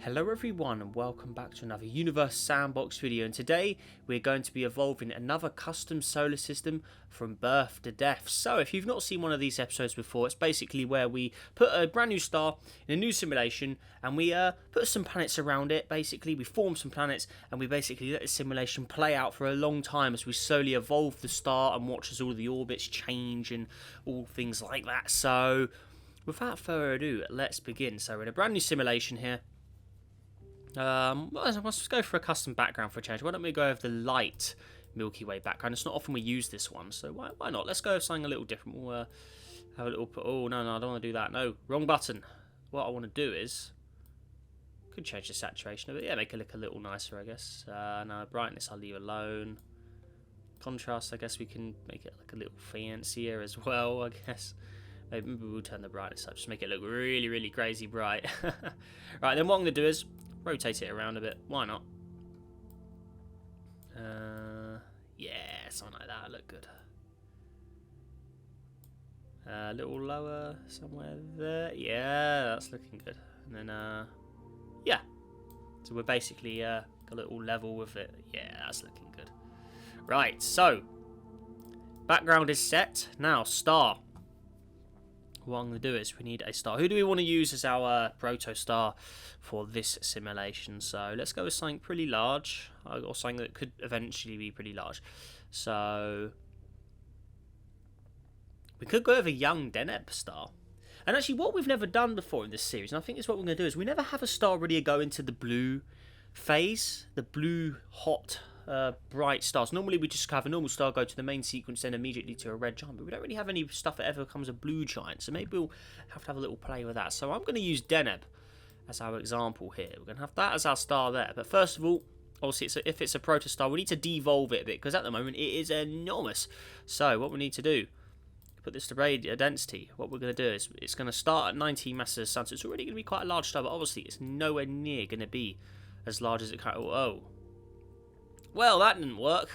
Hello everyone and welcome back to another Universe Sandbox video, and today we're going to be evolving another custom solar system from birth to death. So if you've not seen one of these episodes before, it's basically where we put a brand new star in a new simulation and we put some planets around it. Basically we form some planets and we basically let the simulation play out for a long time as we slowly evolve the star and watch as all the orbits change and all things like that. So without further ado, let's begin. So we're in a brand new simulation here. Let's go for a custom background for a change. Why don't we go with the light Milky Way background? It's not often we use this one, so why not? Let's go with something a little different. We'll have a little... Oh, no, I don't want to do that. No, wrong button. What I want to do is... Could change the saturation of it. Yeah, make it look a little nicer, I guess. No, brightness I'll leave alone. Contrast, I guess we can make it like a little fancier as well, I guess. Maybe we'll turn the brightness up, just make it look really, really crazy bright. Right, then what I'm going to do is rotate it around a bit. Why not? Yeah, something like that. Look good. A little lower, somewhere there. Yeah, that's looking good. And then, yeah. So we're basically got a little level with it. Yeah, that's looking good. Right, so background is set. Now, star. What I'm going to do is we need a star. Who do we want to use as our proto star for this simulation? So let's go with something pretty large, or something that could eventually be pretty large. So we could go with a young Deneb star. And actually what we've never done before in this series, and I think it's what we're going to do, is we never have a star really go into the blue phase, the blue hot bright stars. Normally we just have a normal star go to the main sequence, then immediately to a red giant, but we don't really have any stuff that ever becomes a blue giant, so maybe we'll have to have a little play with that. So I'm going to use Deneb as our example here. We're going to have that as our star there, but first of all, obviously if it's a protostar, we need to devolve it a bit, because at the moment it is enormous. So what we need to do, put this to radius density. What we're going to do is it's going to start at 19 masses of the sun, so it's already going to be quite a large star, but obviously it's nowhere near going to be as large as it can. Oh, well, that didn't work.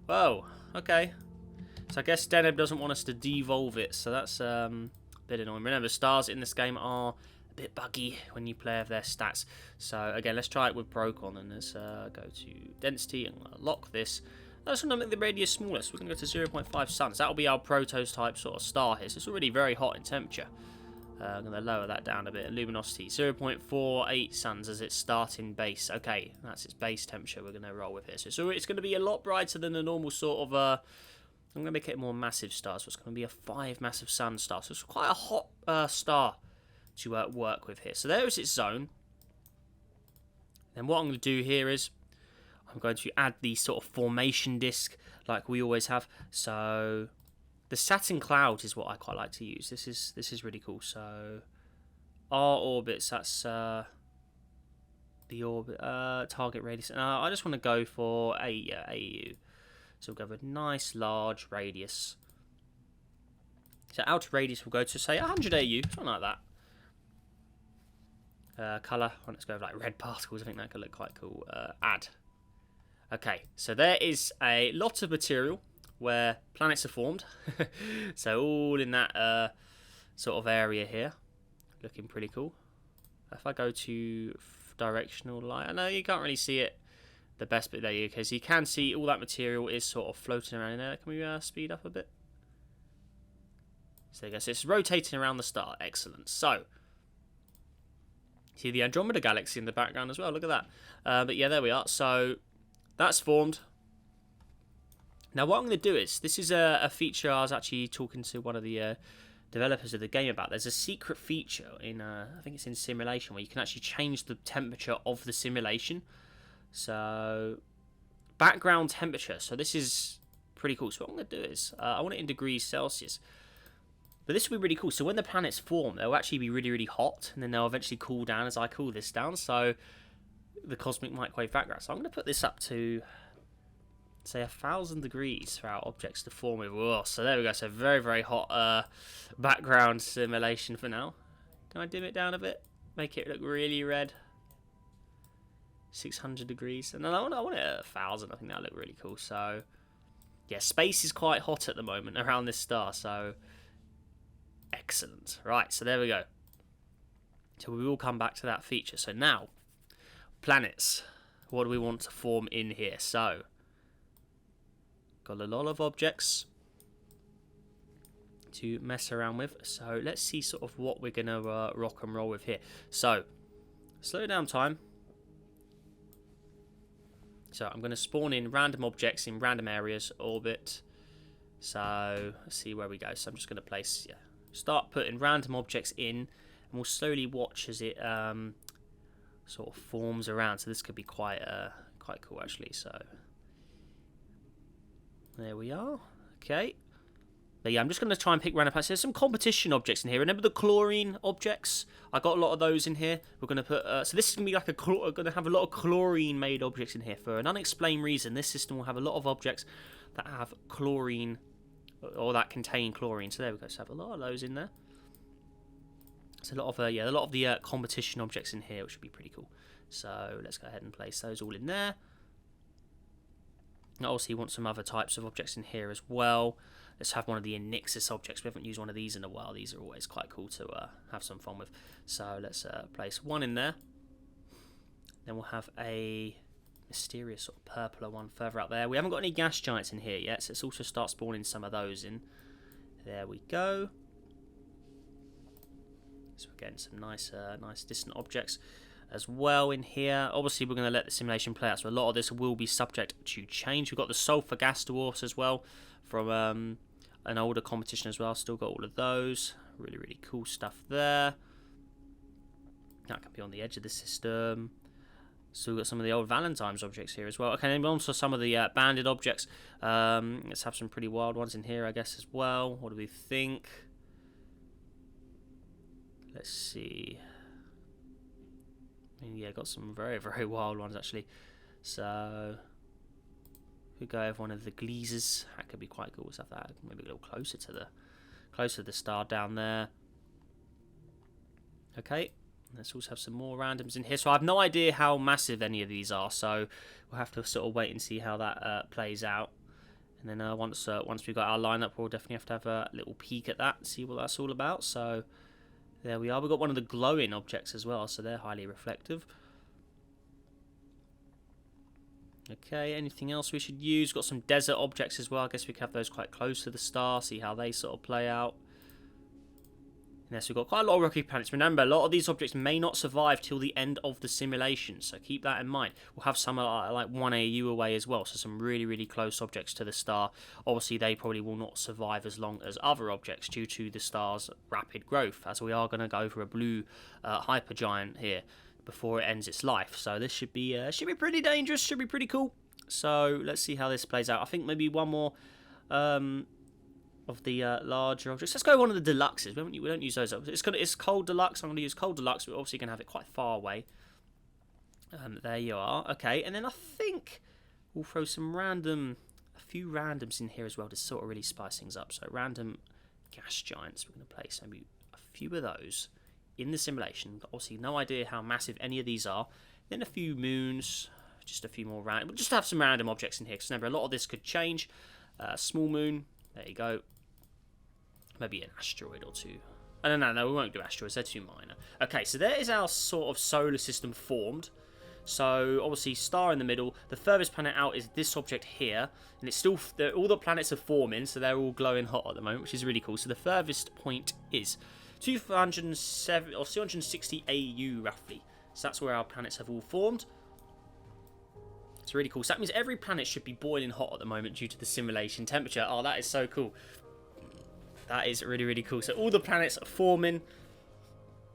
Whoa, okay. So I guess Deneb doesn't want us to devolve it, so that's a bit annoying. Remember, stars in this game are a bit buggy when you play with their stats. So again, let's try it with Procon, and let's go to density and lock this. That's going to make the radius smaller, so we're going to go to 0.5 suns. That'll be our prototype sort of star here, so it's already very hot in temperature. I'm going to lower that down a bit. Luminosity, 0.48 suns as its starting base. Okay, that's its base temperature we're going to roll with here. So it's going to be a lot brighter than a normal sort of... I'm going to make it a more massive star, so it's going to be a 5 massive sun star. So it's quite a hot star to work with here. So there is its zone. Then what I'm going to do here is I'm going to add the sort of formation disk like we always have. So the Saturn cloud is what I quite like to use. This is really cool. So our orbits, that's the orbit target radius. I just want to go for AU. So we'll go with a nice large radius. So outer radius will go to say 100 AU, something like that. Colour, let's go with like red particles. I think that could look quite cool. Add. Okay, so there is a lot of material where planets are formed. So all in that sort of area here. Looking pretty cool. If I go to directional light, I know you can't really see it the best bit there, because you can see all that material is sort of floating around in there. Can we speed up a bit? So there you go. So it's rotating around the star. Excellent. So see the Andromeda galaxy in the background as well. Look at that. But yeah, there we are. So that's formed. Now what I'm going to do is, this is a feature I was actually talking to one of the developers of the game about. There's a secret feature in, I think it's in simulation, where you can actually change the temperature of the simulation. So background temperature. So this is pretty cool. So what I'm going to do is, I want it in degrees Celsius. But this will be really cool. So when the planets form, they'll actually be really, really hot, and then they'll eventually cool down as I cool this down. So the cosmic microwave background. So I'm going to put this up to, say, 1,000 degrees for our objects to form with. Whoa, so there we go. So very, very hot background simulation for now. Can I dim it down a bit? Make it look really red. 600 degrees. And then I want it at 1,000. I think that'll look really cool. So yeah, space is quite hot at the moment around this star. So excellent. Right, so there we go. So we will come back to that feature. So now, planets. What do we want to form in here? So, got a lot of objects to mess around with. So let's see sort of what we're going to rock and roll with here. So, slow down time. So I'm going to spawn in random objects in random areas, orbit. So let's see where we go. So I'm just going to place, start putting random objects in, and we'll slowly watch as it sort of forms around. So this could be quite cool actually. So there we are. Okay. But yeah, I'm just going to try and pick random planets. There's some competition objects in here. Remember the chlorine objects? I got a lot of those in here. We're going to put... so this is going to be like going to have a lot of chlorine-made objects in here. For an unexplained reason, this system will have a lot of objects that have chlorine, or that contain chlorine. So there we go. So have a lot of those in there. So a lot of the competition objects in here, which would be pretty cool. So let's go ahead and place those all in there. I also want some other types of objects in here as well. Let's have one of the Enixis objects. We haven't used one of these in a while. These are always quite cool to have some fun with. So let's place one in there. Then we'll have a mysterious sort of purpler one further out there. We haven't got any gas giants in here yet, so let's also start spawning some of those in. There we go. So we're getting some nice distant objects as well in here. Obviously, we're going to let the simulation play out, so a lot of this will be subject to change. We've got the sulfur gas dwarfs as well from an older competition as well. Still got all of those. Really, really cool stuff there. That can be on the edge of the system. Still got some of the old Valentine's objects here as well. Okay, and also some of the banded objects. Let's have some pretty wild ones in here, I guess, as well. What do we think? Let's see. I mean, yeah, got some very, very wild ones, actually. So, we go over one of the Gleezers. That could be quite cool. Stuff that maybe a little closer to the star down there. Okay, let's also have some more randoms in here. So I have no idea how massive any of these are. So we'll have to sort of wait and see how that plays out. And then once we've got our lineup, we'll definitely have to have a little peek at that and see what that's all about. So there we are. We've got one of the glowing objects as well, so they're highly reflective. Okay, anything else we should use? Got some desert objects as well. I guess we could have those quite close to the star, see how they sort of play out. Yes, we've got quite a lot of rocky planets. Remember, a lot of these objects may not survive till the end of the simulation, so keep that in mind. We'll have some like 1 AU away as well, so some really, really close objects to the star. Obviously, they probably will not survive as long as other objects due to the star's rapid growth, as we are going to go for a blue hypergiant here before it ends its life. So this should be pretty dangerous, should be pretty cool. So let's see how this plays out. I think maybe one more of the larger objects. Let's go one of the deluxes. We don't use those. It's cold deluxe. I'm going to use cold deluxe. We're obviously going to have it quite far away. There you are. Okay, and then I think we'll throw a few randoms in here as well to sort of really spice things up. So random gas giants. We're going to place maybe a few of those in the simulation. Obviously, no idea how massive any of these are. Then a few moons. Just a few more random. We'll just have some random objects in here. Because remember, a lot of this could change. Small moon. There you go. Maybe an asteroid or two. Oh, no, we won't do asteroids. They're too minor. Okay, so there is our sort of solar system formed. So, obviously, star in the middle. The furthest planet out is this object here. And it's still... all the planets are forming, so they're all glowing hot at the moment, which is really cool. So, the furthest point is 207 or 260 AU, roughly. So, that's where our planets have all formed. It's really cool. So that means every planet should be boiling hot at the moment due to the simulation temperature. Oh, that is so cool. That is really, really cool. So all the planets are forming.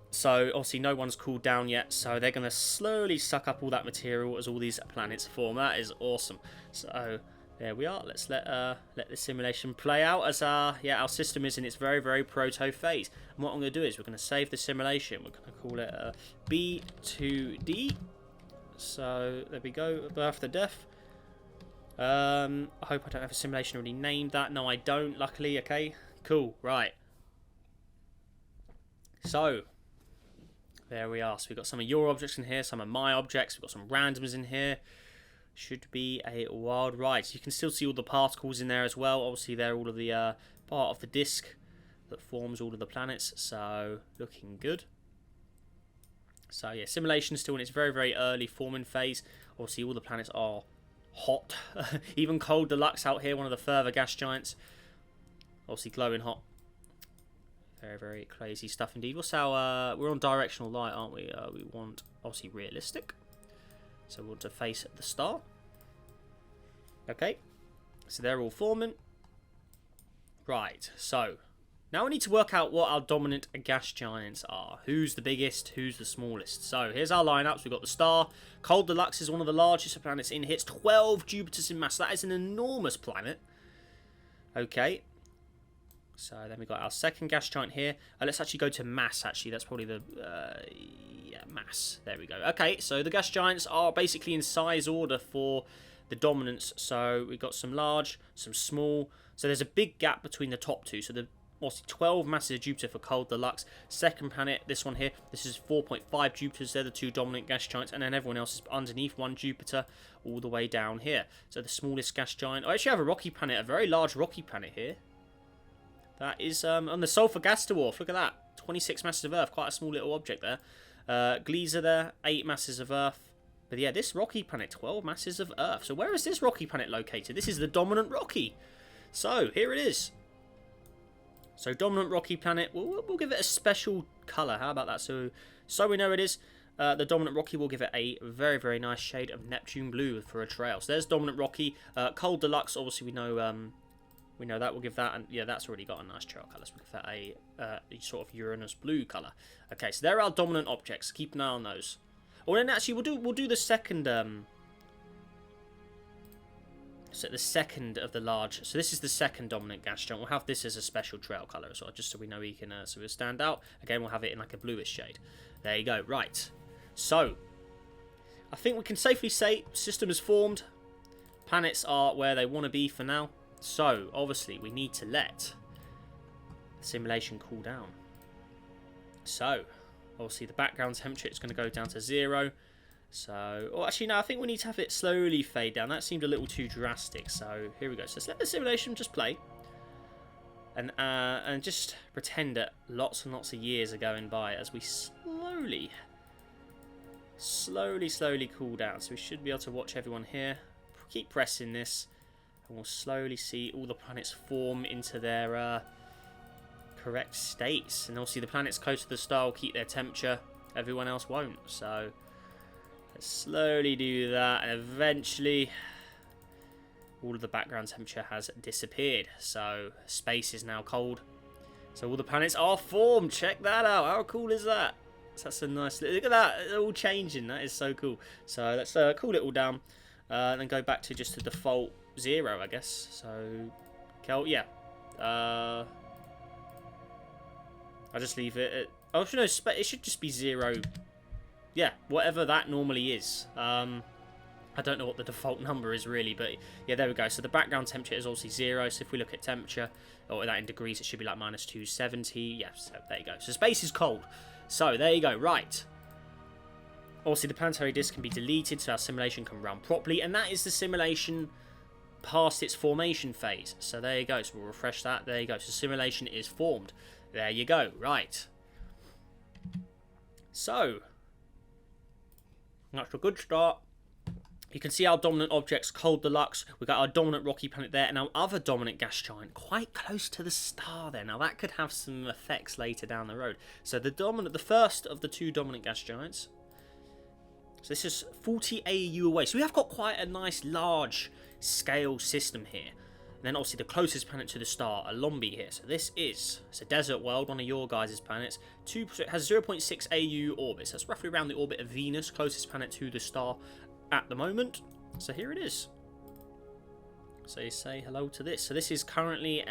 So obviously no one's cooled down yet. So they're going to slowly suck up all that material as all these planets form. That is awesome. So there we are. Let's let the simulation play out as our system is in its very, very proto phase. And what I'm going to do is we're going to save the simulation. We're going to call it B2D. So there we go, birth to death. I hope I don't have a simulation already named that. No, I don't, luckily. Okay, cool, right. So there we are. So we've got some of your objects in here, some of my objects. We've got some randoms in here. Should be a wild ride. So you can still see all the particles in there as well. Obviously, they're all of the part of the disk that forms all of the planets. So looking good. So yeah, simulation is still in its very, very early forming phase. Obviously, all the planets are hot. Even Cold Deluxe out here, one of the further gas giants. Obviously glowing hot. Very, very crazy stuff indeed. What's our... we're on directional light, aren't we? We want, obviously, realistic. So we want to face the star. Okay. So they're all forming. Right, so... now we need to work out what our dominant gas giants are. Who's the biggest, who's the smallest. So here's our lineups. We've got the star. Cold Deluxe is one of the largest planets in here. It's 12 Jupiters in mass. That is an enormous planet. Okay. So then we've got our second gas giant here. Let's actually go to mass, actually. That's probably the... yeah, mass. There we go. Okay, so the gas giants are basically in size order for the dominance. So we've got some large, some small. So there's a big gap between the top two. So the... also 12 masses of Jupiter for Cold Deluxe. Second planet, this one here, this is 4.5 Jupiters. They're the two dominant gas giants, and then everyone else is underneath one Jupiter all the way down here. So the smallest gas giant. I actually have a rocky planet, a very large rocky planet here. That is on the Sulfur Gas Dwarf. Look at that, 26 masses of Earth. Quite a small little object there. Gleaser there, 8 masses of Earth. But yeah, this rocky planet, 12 masses of Earth. So where is this rocky planet located? This is the dominant rocky. So here it is. So dominant rocky planet, we'll give it a special colour. How about that? So we know it is. The dominant rocky, will give it a very, very nice shade of Neptune blue for a trail. So there's dominant rocky. Cold Deluxe, obviously we know that. We'll give that, and yeah, that's already got a nice trail colour. So we'll give that a sort of Uranus blue colour. Okay, so there are our dominant objects. Keep an eye on those. Oh, and then actually we'll do the second. So the second of the large. So this is the second dominant gas giant. We'll have this as a special trail colour as well, just so we know he can. So we'll stand out. Again, we'll have it in like a bluish shade. There you go. Right. So I think we can safely say system is formed. Planets are where they want to be for now. So obviously we need to let the simulation cool down. So obviously the background temperature is going to go down to 0. So, or actually no, I think we need to have it slowly fade down. That seemed a little too drastic. So here we go. So let's let the simulation just play, and just pretend that lots and lots of years are going by as we slowly cool down. So we should be able to watch everyone here. Keep pressing this, and we'll slowly see all the planets form into their correct states. And obviously the planets close to the star will keep their temperature. Everyone else won't. So let's slowly do that, and eventually all of the background temperature has disappeared. So space is now cold. So all the planets are formed. Check that out. How cool is that? So that's a nice... look at that. It's all changing. That is so cool. So let's cool it all down. And then go back to just the default 0, I guess. So, yeah. I'll just leave it at... oh, no, it should just be 0. Yeah, whatever that normally is. I don't know what the default number is really, but yeah, there we go. So the background temperature is obviously 0. So if we look at temperature, or that in degrees, it should be like minus 270. Yeah, so there you go. So space is cold. So there you go. Right. Obviously, the planetary disk can be deleted, so our simulation can run properly, and that is the simulation past its formation phase. So there you go. So we'll refresh that. There you go. So simulation is formed. There you go. Right. So that's a good start. You can see our dominant objects, Cold Deluxe. We've got our dominant rocky planet there, and our other dominant gas giant quite close to the star there. Now that could have some effects later down the road. So the first of the two dominant gas giants. So this is 40 AU away. So we have got quite a nice large scale system here. And then obviously the closest planet to the star, a Lombi here. So this is, it's a desert world, one of your guys' planets. It has 0.6 AU orbit. So that's roughly around the orbit of Venus, closest planet to the star at the moment. So here it is. So you say hello to this. So this is currently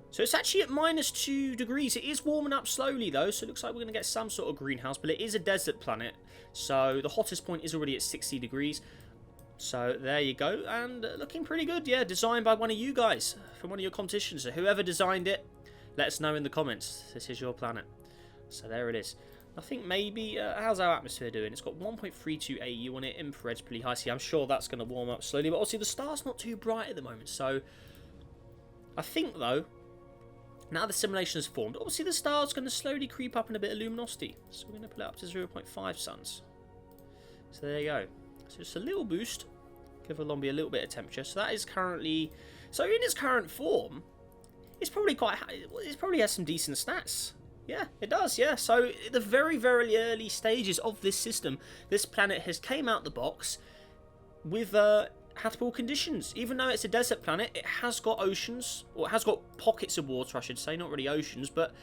so it's actually at minus 2 degrees. It is warming up slowly though, so it looks like we're going to get some sort of greenhouse, but it is a desert planet. So the hottest point is already at 60 degrees. So there you go, and looking pretty good. Yeah, designed by one of you guys from one of your competitions. So whoever designed it, let us know in the comments. This is your planet. So there it is. I think maybe, how's our atmosphere doing? It's got 1.32 AU on it. Infrared's pretty high. See, I'm sure that's going to warm up slowly. But obviously the star's not too bright at the moment. So I think, though, Now the simulation has formed. Obviously the star's going to slowly creep up in a bit of luminosity. So we're going to put it up to 0.5 suns. So there you go. So just a little boost. Give Lombi a little bit of temperature. So that is currently... So in its current form, it's probably quite... It probably has some decent stats. Yeah, it does, yeah. So at the very, very early stages of this system, this planet has came out the box with habitable conditions. Even though it's a desert planet, it has got oceans, or it has got pockets of water, I should say, not really oceans, but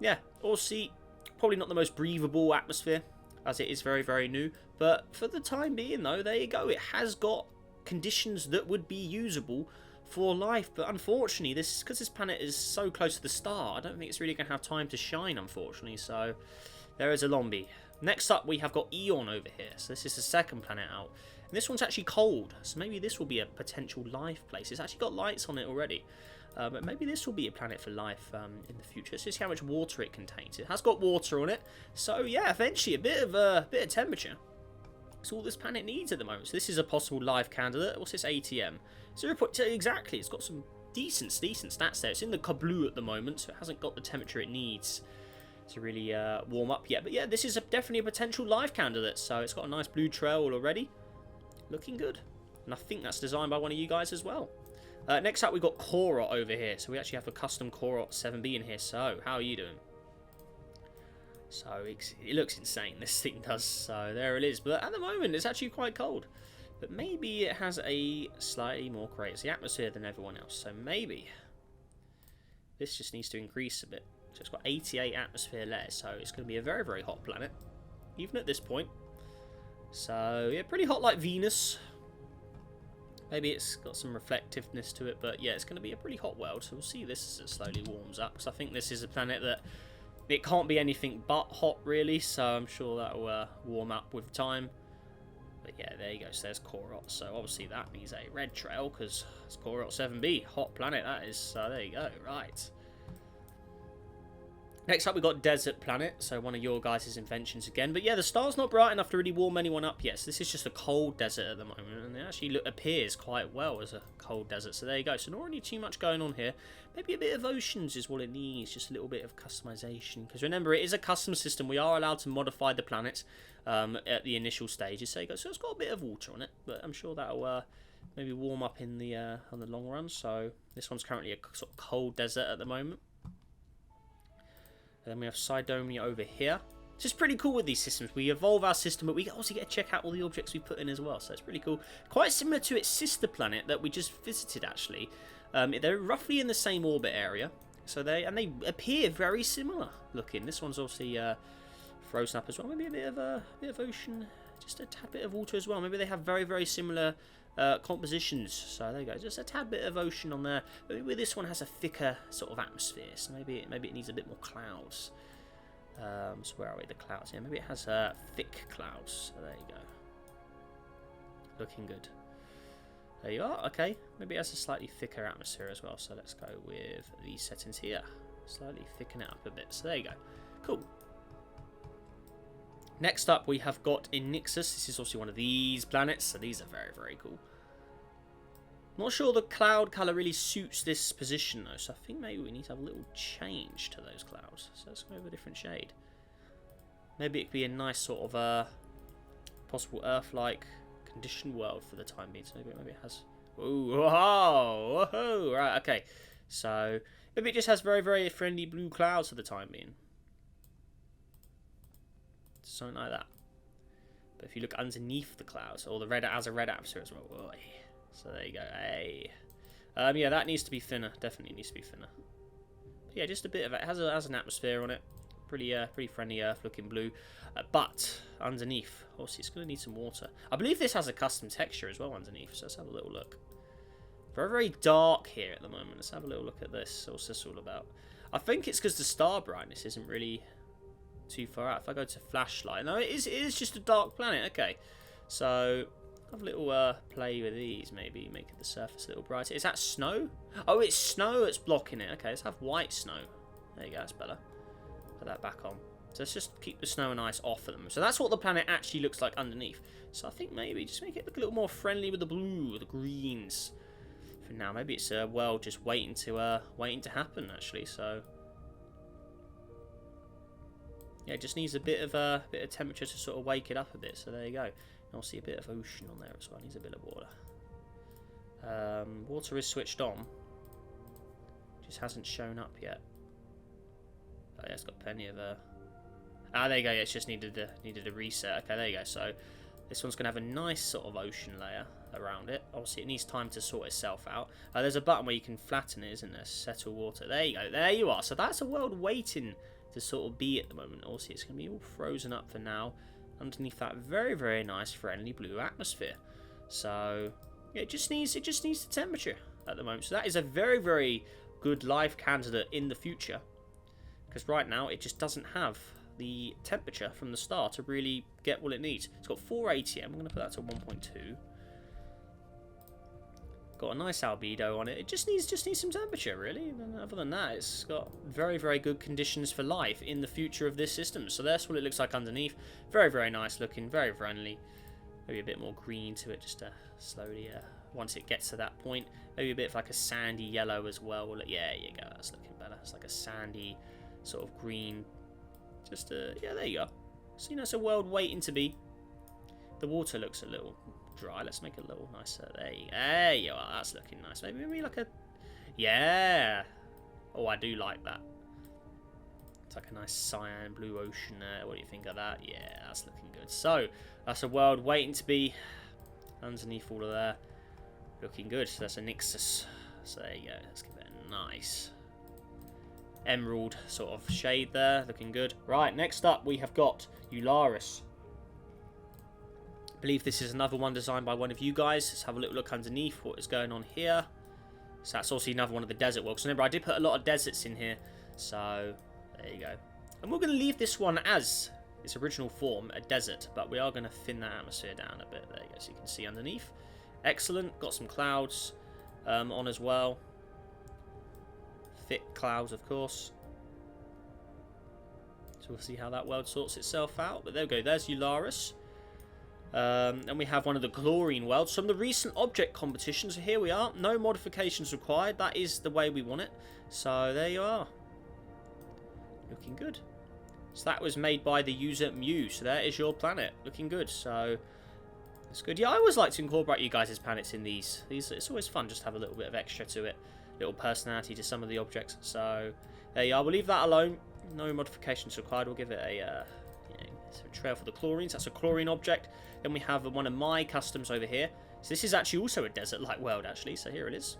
yeah, obviously probably not the most breathable atmosphere, as it is very, very new. But for the time being, though, there you go. It has got conditions that would be usable for life, but unfortunately, because this planet is so close to the star, I don't think it's really going to have time to shine, unfortunately. So there is a Lombi. Next up, we have got Eon over here. So this is the second planet out. And this one's actually cold, so maybe this will be a potential life place. It's actually got lights on it already. But maybe this will be a planet for life in the future. Let's just see how much water it contains. It has got water on it. So yeah, eventually a bit of temperature. That's all this planet needs at the moment. So this is a possible life candidate. What's this ATM? 0.2 exactly. It's got some decent stats there. It's in the Kabloo at the moment, so it hasn't got the temperature it needs to really warm up yet. But yeah, this is definitely a potential life candidate. So it's got a nice blue trail already. Looking good. And I think that's designed by one of you guys as well. Next up, we've got Korot over here. So we actually have a custom Korot 7B in here. So, how are you doing? So, it looks insane, this thing does. So, there it is. But at the moment, it's actually quite cold. But maybe it has a slightly more crazy atmosphere than everyone else. So, maybe this just needs to increase a bit. So, it's got 88 atmosphere layers. So, it's going to be a very, very hot planet. Even at this point. So, yeah, pretty hot like Venus. Maybe it's got some reflectiveness to it, but yeah, it's going to be a pretty hot world. So we'll see this as it slowly warms up. Because I think this is a planet that it can't be anything but hot, really. So I'm sure that will warm up with time. But yeah, there you go. So there's Korot. So obviously that means a red trail because it's Korot 7B. Hot planet, that is. So there you go. Right. Next up, we've got Desert Planet, so one of your guys' inventions again. But yeah, the star's not bright enough to really warm anyone up yet, so this is just a cold desert at the moment, and it actually appears quite well as a cold desert, so there you go. So not really too much going on here. Maybe a bit of oceans is what it needs, just a little bit of customization, because remember, it is a custom system. We are allowed to modify the planets at the initial stages, so it's got a bit of water on it, but I'm sure that'll maybe warm up in the on the long run. So this one's currently a sort of cold desert at the moment. And then we have Cydomia over here. It's just pretty cool with these systems. We evolve our system, but we also get to check out all the objects we put in as well. So it's pretty cool. Quite similar to its sister planet that we just visited, actually. They're roughly in the same orbit area. So they appear very similar looking. This one's obviously frozen up as well. Maybe a bit of ocean, just a tad bit of water as well. Maybe they have very, very similar compositions. So there you go, just a tad bit of ocean on there. But maybe this one has a thicker sort of atmosphere, so maybe it needs a bit more clouds. So where are we? The clouds. Yeah, maybe it has thick clouds. So there you go. Looking good. There you are. Okay, maybe it has a slightly thicker atmosphere as well. So let's go with these settings here. Slightly thicken it up a bit. So there you go. Cool. Next up, we have got Inixus. This is also one of these planets, so these are very, very cool. Not sure the cloud colour really suits this position, though, so I think maybe we need to have a little change to those clouds. So let's go with a different shade. Maybe it could be a nice sort of possible Earth-like conditioned world for the time being. So maybe it has... Ooh, whoa, whoa, right, okay. So maybe it just has very, very friendly blue clouds for the time being. Something like that. But if you look underneath the clouds, or the red, it has a red atmosphere as well. Boy. So there you go. Hey. Yeah, that needs to be thinner. Definitely needs to be thinner. But yeah, just a bit of it. It has an atmosphere on it. Pretty friendly Earth-looking blue. But underneath, obviously, it's going to need some water. I believe this has a custom texture as well underneath. So let's have a little look. Very, very dark here at the moment. Let's have a little look at this. What's this all about? I think it's because the star brightness isn't really too far out. If I go to flashlight, no, it is just a dark planet. Okay, so have a little play with these, maybe make the surface a little brighter. Is that snow? Oh, it's snow that's blocking it. Okay, let's have white snow. There you go, that's better. Put that back on. So let's just keep the snow and ice off of them. So that's what the planet actually looks like underneath. So I think maybe just make it look a little more friendly with the blue, with the greens. for now. Maybe it's a world just waiting to happen actually. So yeah, it just needs a bit of temperature to sort of wake it up a bit. So there you go. And obviously a bit of ocean on there as well. It needs a bit of water. Water is switched on. Just hasn't shown up yet. Oh yeah, it's got plenty of ah, there you go. Yeah, it's just needed a reset. Okay, there you go. So this one's gonna have a nice sort of ocean layer around it. Obviously, it needs time to sort itself out. There's a button where you can flatten it, isn't there? Settle water. There you go. There you are. So that's a world waiting to sort of be at the moment. Obviously, it's gonna be all frozen up for now, underneath that very, very nice, friendly blue atmosphere. So yeah, it just needs the temperature at the moment. So that is a very, very good life candidate in the future, because right now it just doesn't have the temperature from the start to really get what it needs. It's got 4 ATM. I'm going to put that to 1.2. Got a nice albedo on it. It just needs some temperature, really. And other than that, it's got very, very good conditions for life in the future of this system. So that's what it looks like underneath. Very, very nice looking. Very friendly. Maybe a bit more green to it, just to slowly, once it gets to that point. Maybe a bit of like a sandy yellow as well. Yeah, there you go. That's looking better. It's like a sandy sort of green. Just, yeah, there you go. So, you know, it's a world waiting to be. The water looks a little dry. Let's make it a little nicer. There you are. That's looking nice. Maybe like a... Yeah. Oh, I do like that. It's like a nice cyan blue ocean there. What do you think of that? Yeah, that's looking good. So, that's a world waiting to be underneath all of there. Looking good. So that's a Nixus. So there you go. Let's give it a nice emerald sort of shade there. Looking good. Right, next up we have got Eularis. I believe this is another one designed by one of you guys. Let's have a little look underneath what is going on here. So that's also another one of the desert worlds. Remember, I did put a lot of deserts in here. So there you go. And we're going to leave this one as its original form, a desert, but we are going to thin that atmosphere down a bit. There you go, so you can see underneath. Excellent. Got some clouds on as well. Thick clouds, of course. So we'll see how that world sorts itself out. But there we go. There's Eularis. And we have one of the chlorine worlds from the recent object competition. So here we are. No modifications required. That is the way we want it. So there you are. Looking good. So that was made by the user Mew. So there is your planet. Looking good. So that's good. Yeah, I always like to incorporate you guys' planets in these. It's always fun just to have a little bit of extra to it. Little personality to some of the objects. So there you are. We'll leave that alone. No modifications required. We'll give it a trail for the chlorines. That's a chlorine object. Then we have one of my customs over here. So this is actually also a desert-like world, actually. So here it is.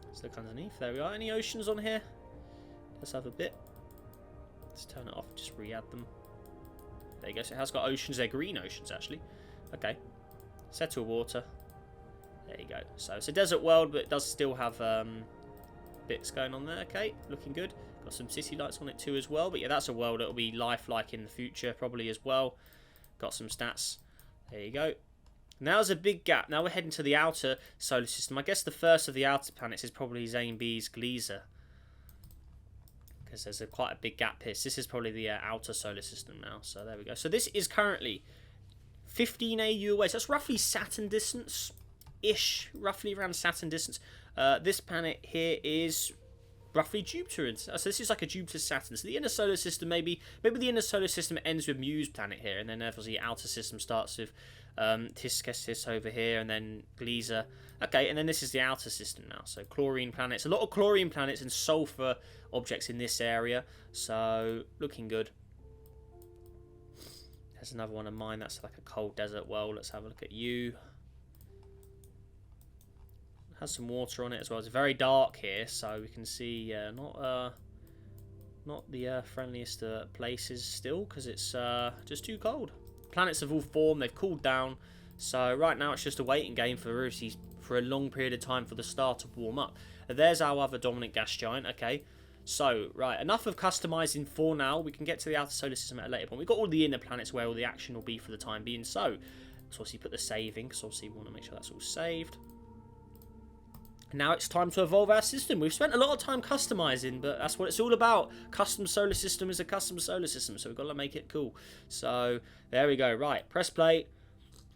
Let's look underneath. There we are. Any oceans on here? Let's have a bit. Let's turn it off. Just re-add them. There you go. So it has got oceans. They're green oceans, actually. Okay. Settle water. There you go. So it's a desert world, but it does still have bits going on there. Okay, looking good. Got some city lights on it too as well. But yeah, that's a world that will be lifelike in the future probably as well. Got some stats. There you go. Now there's a big gap. Now we're heading to the outer solar system. I guess the first of the outer planets is probably Zane B's Gleaser, because there's quite a big gap here. So this is probably the outer solar system now. So there we go. So this is currently 15 AU away. So that's roughly Saturn distance-ish. Roughly around Saturn distance. This planet here is roughly Jupiter. So this is like a Jupiter-Saturn. So the inner solar system, maybe the inner solar system ends with Mew's planet here. And then obviously the outer system starts with Tiscastis over here. And then Gleaser. Okay, and then this is the outer system now. So chlorine planets. A lot of chlorine planets and sulfur objects in this area. So looking good. There's another one of mine. That's like a cold desert world. Let's have a look at you. Has some water on it as well. It's very dark here, so we can see not the friendliest places still, because it's just too cold. Planets have all formed. They've cooled down. So right now it's just a waiting game for a long period of time for the star to warm up. There's our other dominant gas giant. Okay. So, right, enough of customizing for now. We can get to the outer solar system at a later point. We've got all the inner planets where all the action will be for the time being. So, let's obviously put the saving, because obviously we want to make sure that's all saved. Now it's time to evolve our system. We've spent a lot of time customizing, but that's what it's all about. Custom solar system is a custom solar system, so we've got to make it cool. So, there we go. Right, press play.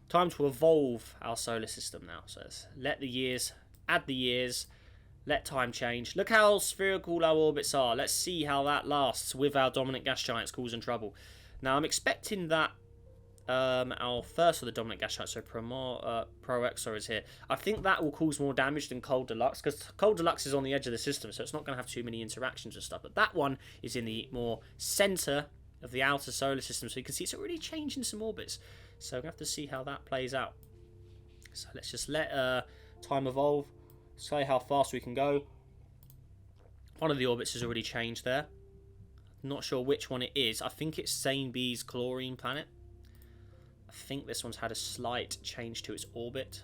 Time to evolve our solar system now. So let's let the years, add the years, let time change. Look how spherical our orbits are. Let's see how that lasts with our dominant gas giants causing trouble. Now I'm expecting that our first of the dominant gas giants, so Pro Exor is here. I think that will cause more damage than Cold Deluxe, because Cold Deluxe is on the edge of the system, so it's not going to have too many interactions and stuff. But that one is in the more centre of the outer solar system, so you can see it's already changing some orbits. So we're going to have to see how that plays out. So let's just let time evolve, see how fast we can go. One of the orbits has already changed there. Not sure which one it is. I think it's Zane B's chlorine planet. I think this one's had a slight change to its orbit.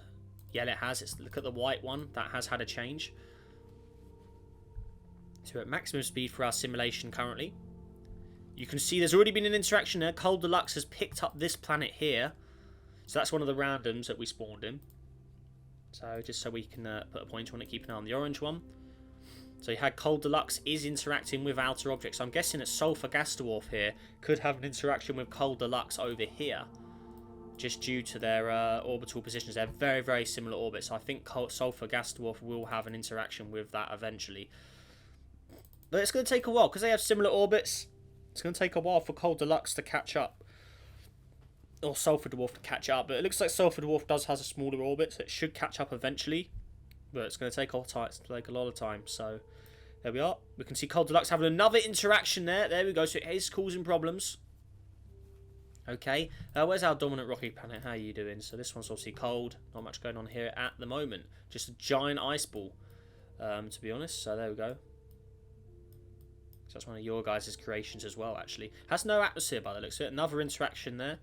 Yeah, it has. Look at the white one. That has had a change. So we're at maximum speed for our simulation currently. You can see there's already been an interaction there. Cold Deluxe has picked up this planet here. So that's one of the randoms that we spawned in. So just so we can put a pointer on it, keep an eye on the orange one. So you had Cold Deluxe is interacting with outer objects. So I'm guessing that Sulfur Gas Dwarf here could have an interaction with Cold Deluxe over here. Just due to their orbital positions. They're very, very similar orbits. So I think Sulfur Gas Dwarf will have an interaction with that eventually. But it's going to take a while because they have similar orbits. It's going to take a while for Cold Deluxe to catch up. Or Sulfur Dwarf to catch up. But it looks like Sulfur Dwarf does have a smaller orbit, so it should catch up eventually. But it's going to take a lot of time. So there we are. We can see Cold Deluxe having another interaction there. There we go. So it is causing problems. Okay, where's our dominant rocky planet? How are you doing? So this one's obviously cold. Not much going on here at the moment. Just a giant ice ball, to be honest. So there we go. So that's one of your guys' creations as well, actually. Has no atmosphere by the looks of it. Another interaction there.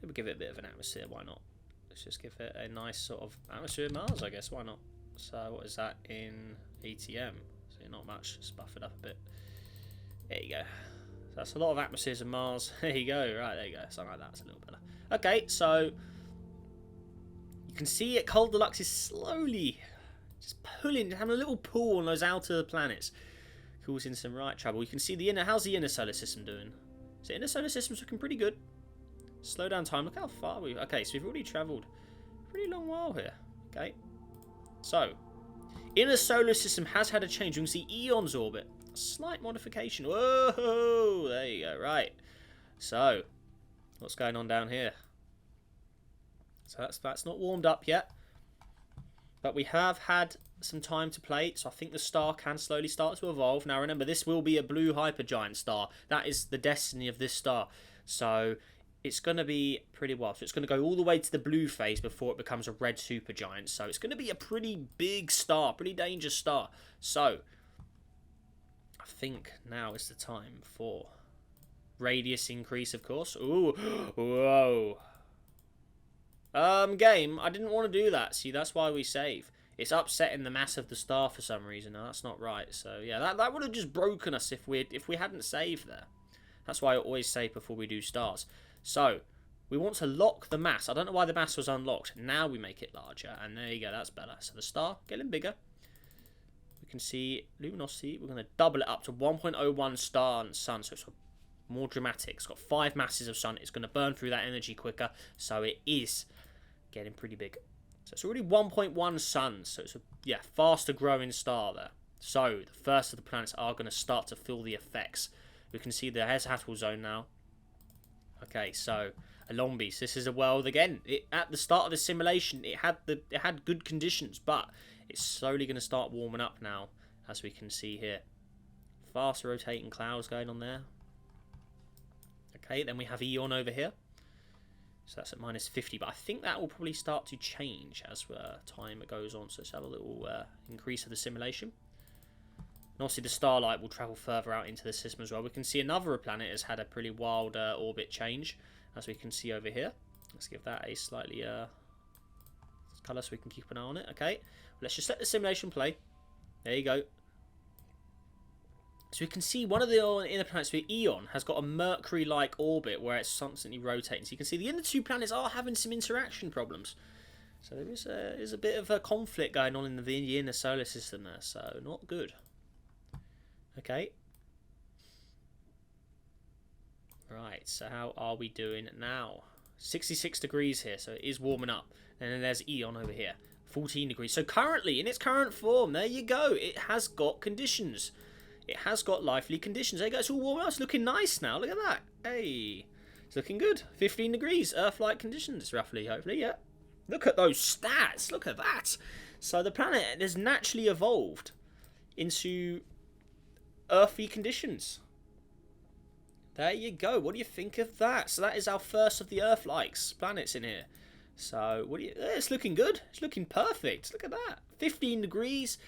Maybe give it a bit of an atmosphere. Why not? Let's just give it a nice sort of atmosphere of Mars, I guess. Why not? So what is that in ATM? So not much. Just buff it up a bit. There you go. That's a lot of atmospheres of Mars. There you go. Right, there you go. Something like that. It's a little better. Okay, so you can see it. Cold Deluxe is slowly just pulling, having a little pull on those outer planets, causing some right trouble. You can see the inner. How's the inner solar system doing? So the inner solar system's looking pretty good. Slow down time. Look how far we. Okay, so we've already travelled a pretty long while here. Okay, so inner solar system has had a change. You can see Eon's orbit. Slight modification. Whoa, there you go. Right, so what's going on down here? So that's not warmed up yet, but we have had some time to play, so I think the star can slowly start to evolve. Now remember, this will be a blue hypergiant star. That is the destiny of this star, so it's going to be pretty wild. So it's going to go all the way to the blue phase before it becomes a red supergiant. So it's going to be a pretty big star, pretty dangerous star. So I think now is the time for radius increase, of course. Ooh, whoa. Game, I didn't want to do that. See, that's why we save. It's upsetting the mass of the star for some reason. Now, that's not right. So yeah, that would have just broken us if we hadn't saved there. That's why I always save before we do stars. So we want to lock the mass. I don't know why the mass was unlocked. Now we make it larger, and there you go. That's better. So the star getting bigger. Can see luminosity. We're going to double it up to 1.01 star and sun, so it's more dramatic. It's got 5 masses of sun. It's going to burn through that energy quicker, so it is getting pretty big. So it's already 1.1 suns, so it's a faster growing star there. So the first of the planets are going to start to feel the effects. We can see the Heshatl zone now. Okay, so Alongbis. This is a world again. At the start of the simulation, it had good conditions, but it's slowly going to start warming up now, as we can see here. Fast rotating clouds going on there. Okay, then we have Eon over here. So that's at minus 50, but I think that will probably start to change as time goes on. So let's have a little increase of the simulation. And obviously the starlight will travel further out into the system as well. We can see another planet has had a pretty wild orbit change, as we can see over here. Let's give that a slightly colour so we can keep an eye on it. Okay, let's just let the simulation play. There you go. So we can see one of the inner planets with Eon has got a Mercury-like orbit where it's constantly rotating. So you can see the inner two planets are having some interaction problems. So there is a bit of a conflict going on in the inner solar system there. So not good. Okay. Right, so how are we doing now? 66 degrees here, so it is warming up. And then there's Eon over here, 14 degrees. So currently, in its current form, there you go. It has got conditions. It has got lively conditions. There you go. It's all warm up. It's looking nice now. Look at that. Hey, it's looking good. 15 degrees, Earth-like conditions, roughly, hopefully, yeah. Look at those stats. Look at that. So the planet has naturally evolved into earthy conditions. There you go. What do you think of that? So that is our first of the Earth-likes planets in here. So what do you? It's looking good. It's looking perfect. Look at that. 15 degrees.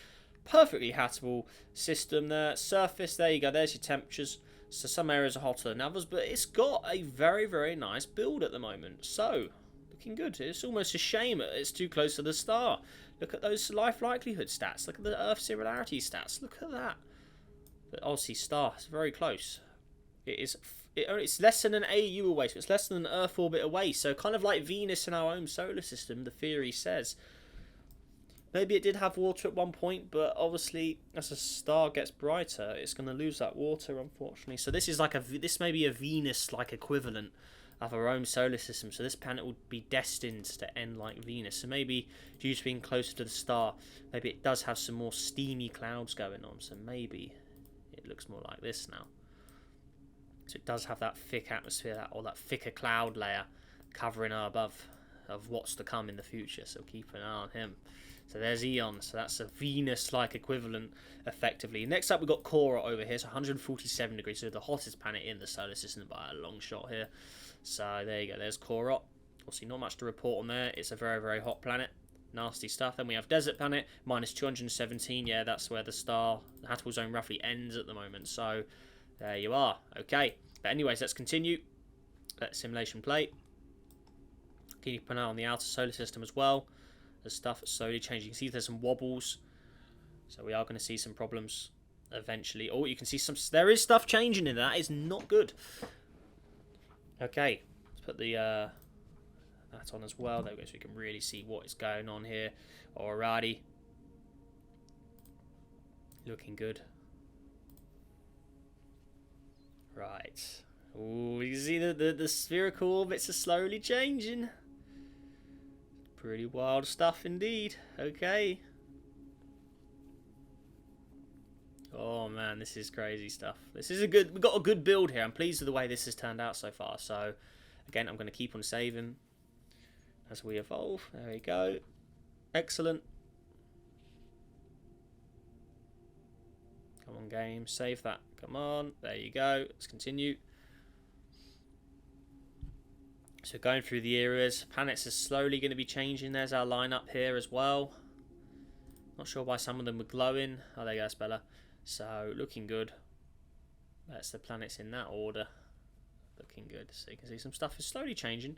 Perfectly habitable system there. Surface. There you go. There's your temperatures. So some areas are hotter than others, but it's got a very, very nice build at the moment. So looking good. It's almost a shame it's too close to the star. Look at those life likelihood stats. Look at the Earth similarity stats. Look at that. But obviously star is very close. It's less than an AU away, so it's less than an Earth orbit away. So kind of like Venus in our own solar system, the theory says. Maybe it did have water at one point, but obviously as a star gets brighter, it's going to lose that water, unfortunately. So this is like this may be a Venus-like equivalent of our own solar system. So this planet would be destined to end like Venus. So maybe due to being closer to the star, maybe it does have some more steamy clouds going on. So maybe it looks more like this now. So it does have that thick atmosphere, or that thicker cloud layer covering above of what's to come in the future. So keep an eye on him. So there's Eon. So that's a Venus-like equivalent, effectively. Next up, we've got Cora over here. So 147 degrees. So the hottest planet in the solar system by a long shot here. So there you go. There's Cora. Obviously, not much to report on there. It's a very, very hot planet. Nasty stuff. Then we have Desert Planet, minus 217. Yeah, that's where the habitable zone roughly ends at the moment. So there you are. Okay. But anyways, let's continue. Let simulation play. Keep an eye on the outer solar system as well. The stuff is slowly changing. You can see there's some wobbles. So we are going to see some problems eventually. Oh, you can see there is stuff changing in there. That is not good. Okay. Let's put the that on as well. There we go, so we can really see what is going on here. Alrighty. Looking good. Right. Oh, you see the spherical orbits are slowly changing. Pretty wild stuff indeed. Okay. Oh man, this is crazy stuff. We've got a good build here. I'm pleased with the way this has turned out so far. So again, I'm going to keep on saving as we evolve. There we go. Excellent. Come on, game. Save that. Come on. There you go. Let's continue. So going through the areas, planets are slowly going to be changing. There's our lineup here as well. Not sure why some of them were glowing. Oh, there you go, that's better. So looking good. That's the planets in that order. Looking good. So you can see some stuff is slowly changing.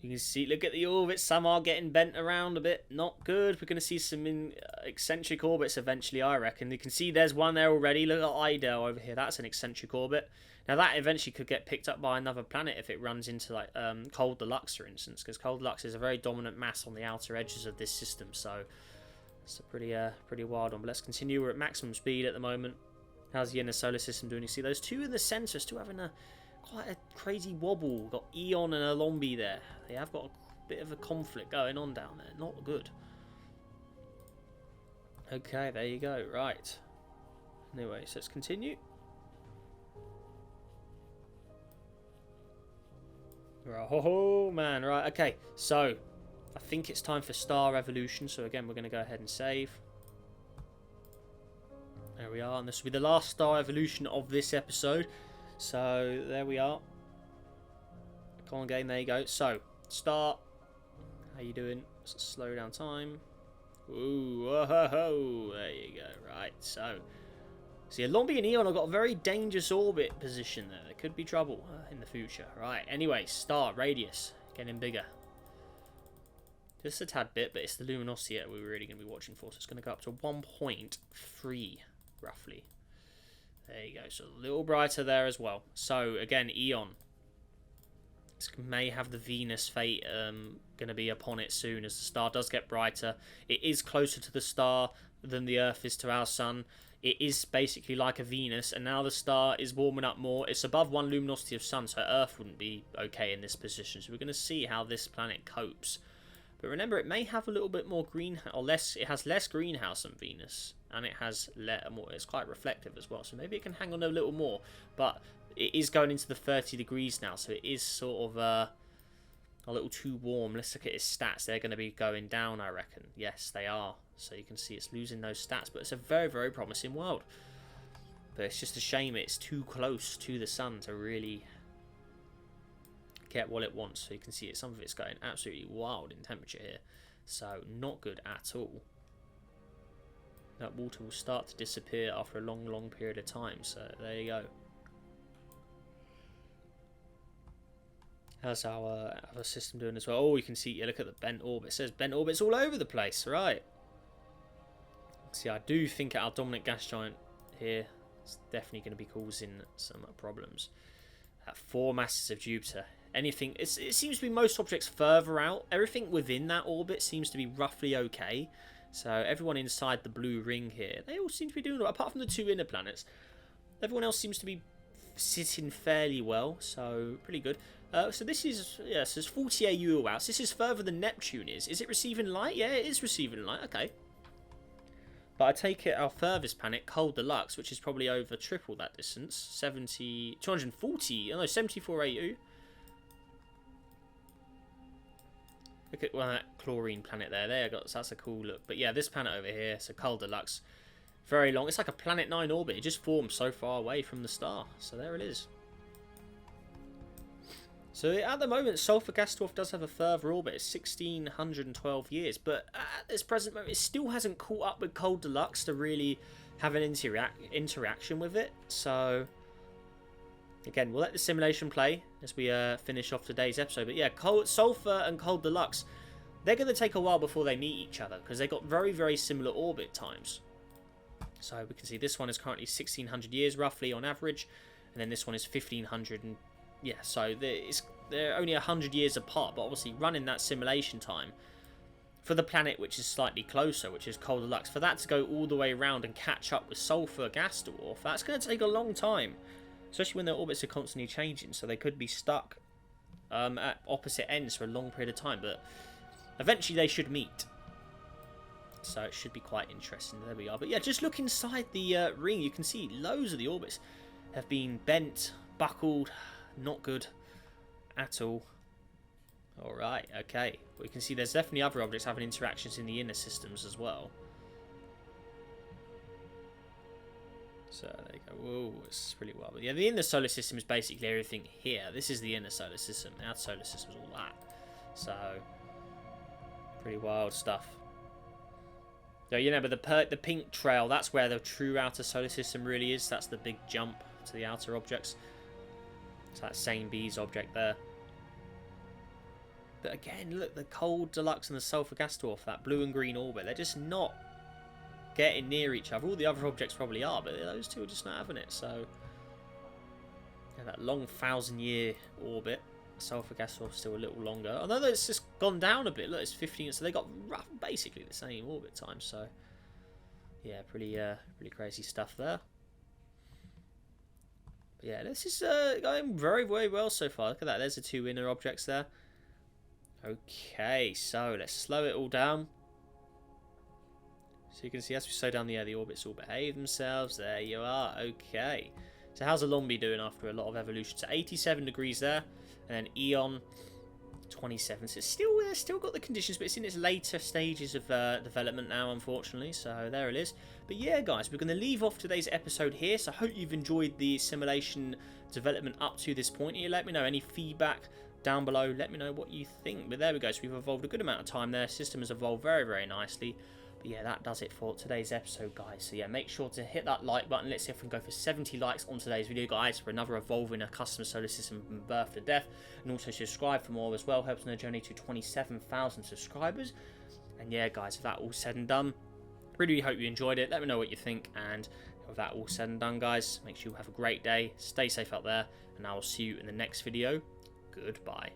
You can see, look at the orbits. Some are getting bent around a bit. Not good. We're going to see some eccentric orbits eventually, I reckon. You can see there's one there already. Look at Idel over here. That's an eccentric orbit. Now that eventually could get picked up by another planet if it runs into like Cold Deluxe, for instance, because Cold Deluxe is a very dominant mass on the outer edges of this system. So it's a pretty wild one. But let's continue. We're at maximum speed at the moment. How's the inner solar system doing? You see those two in the centre still having quite a crazy wobble. We've got Eon and Alombi there. They have got a bit of a conflict going on down there. Not good. Okay, there you go. Right. Anyway, so let's continue. Right, oh man, right, okay, so I think it's time for star evolution. So again, we're going to go ahead and save. There we are, and this will be the last star evolution of this episode. So there we are. Come on, game, there you go. So start. How you doing? Let's slow down time. Ooh, whoa, there you go. Right, so see, Alombi and Eon have got a very dangerous orbit position there. There could be trouble in the future. Right, anyway, star, radius, getting bigger. Just a tad bit, but it's the luminosity that we're really going to be watching for. So it's going to go up to 1.3, roughly. There you go, so a little brighter there as well. So, again, Eon. This may have the Venus fate going to be upon it soon as the star does get brighter. It is closer to the star than the Earth is to our sun. it is basically like a Venus, and now the star is warming up more. It's above 1 luminosity of sun, so Earth wouldn't be okay in this position. So we're going to see how this planet copes. But remember, it may have a little bit more greenhouse, or less. It has less greenhouse than Venus, and it has more. It's quite reflective as well, so maybe it can hang on a little more. But it is going into the 30 degrees now, so it is sort of a little too warm. Let's look at its stats. They're going to be going down, I reckon. Yes, they are. So you can see it's losing those stats, but it's a very, very promising world. But it's just a shame it's too close to the sun to really get what it wants. So you can see some of it's going absolutely wild in temperature here. So not good at all. That water will start to disappear after a long, long period of time. So there you go. How's our system doing as well? Oh, you can see, look at the bent orbit. It says bent orbits all over the place, right? See, I do think our dominant gas giant here is definitely going to be causing some problems. 4 masses of Jupiter. Anything, it seems to be most objects further out. Everything within that orbit seems to be roughly okay. So everyone inside the blue ring here, they all seem to be doing well, apart from the 2 inner planets. Everyone else seems to be sitting fairly well, so pretty good. So this is, yes, there's 40 AU out. So this is further than Neptune is. Is it receiving light? Yeah, it is receiving light. Okay. But I take it our furthest planet, Cold Deluxe, which is probably over triple that distance. 240, oh no, 74 AU. Look at that chlorine planet there. That's a cool look. But yeah, this planet over here, so Cold Deluxe, very long. It's like a Planet 9 orbit. It just formed so far away from the star. So there it is. So at the moment, Sulfur gas dwarf does have a further orbit. It's 1612 years. But at this present moment, it still hasn't caught up with Cold Deluxe to really have an interaction with it. So again, we'll let the simulation play as we finish off today's episode. But yeah, Sulfur and Cold Deluxe, they're going to take a while before they meet each other because they've got very, very similar orbit times. So we can see this one is currently 1600 years roughly on average, and then this one is 1500. And yeah, so they're only 100 years apart, but obviously running that simulation time for the planet which is slightly closer, which is Cold Deluxe, for that to go all the way around and catch up with Sulfur gas dwarf, that's going to take a long time, especially when their orbits are constantly changing, so they could be stuck at opposite ends for a long period of time, but eventually they should meet. So it should be quite interesting. There we are. But yeah, just look inside the ring. You can see loads of the orbits have been bent, buckled. Not good at all. Alright, okay. We can see there's definitely other objects having interactions in the inner systems as well. So there you go. Whoa, it's pretty wild. But yeah, the inner solar system is basically everything here. This is the inner solar system. The outer solar system is all that. So, pretty wild stuff. So, you know, but the pink trail, that's where the true outer solar system really is. That's the big jump to the outer objects. It's that same bees object there. But again, look, the Cold Deluxe and the Sulfur gas dwarf, that blue and green orbit, they're just not getting near each other. All the other objects probably are, but those two are just not having it. So, yeah, that long 1,000-year orbit. Sulfur gas dwarf still a little longer. Although it's just gone down a bit. Look, it's 15, so they got basically the same orbit time. So, yeah, pretty crazy stuff there. But yeah, this is going very, very well so far. Look at that. There's the 2 inner objects there. Okay, so let's slow it all down. So you can see as we slow down the orbits all behave themselves. There you are. Okay. So how's the Lombi doing after a lot of evolution? So 87 degrees there. And then Eon, 27. So it's still got the conditions, but it's in its later stages of development now, unfortunately. So there it is. But yeah, guys, we're going to leave off today's episode here. So I hope you've enjoyed the simulation development up to this point. You let me know any feedback down below. Let me know what you think. But there we go. So we've evolved a good amount of time there. System has evolved very, very nicely. But yeah, that does it for today's episode, guys. So yeah, make sure to hit that like button. Let's see if we can go for 70 likes on today's video, guys, for another evolving a custom solar system from birth to death. And also subscribe for more as well. Helps on the journey to 27,000 subscribers. And yeah, guys, with that all said and done, really hope you enjoyed it. Let me know what you think. And with that all said and done, guys, make sure you have a great day. Stay safe out there. And I will see you in the next video. Goodbye.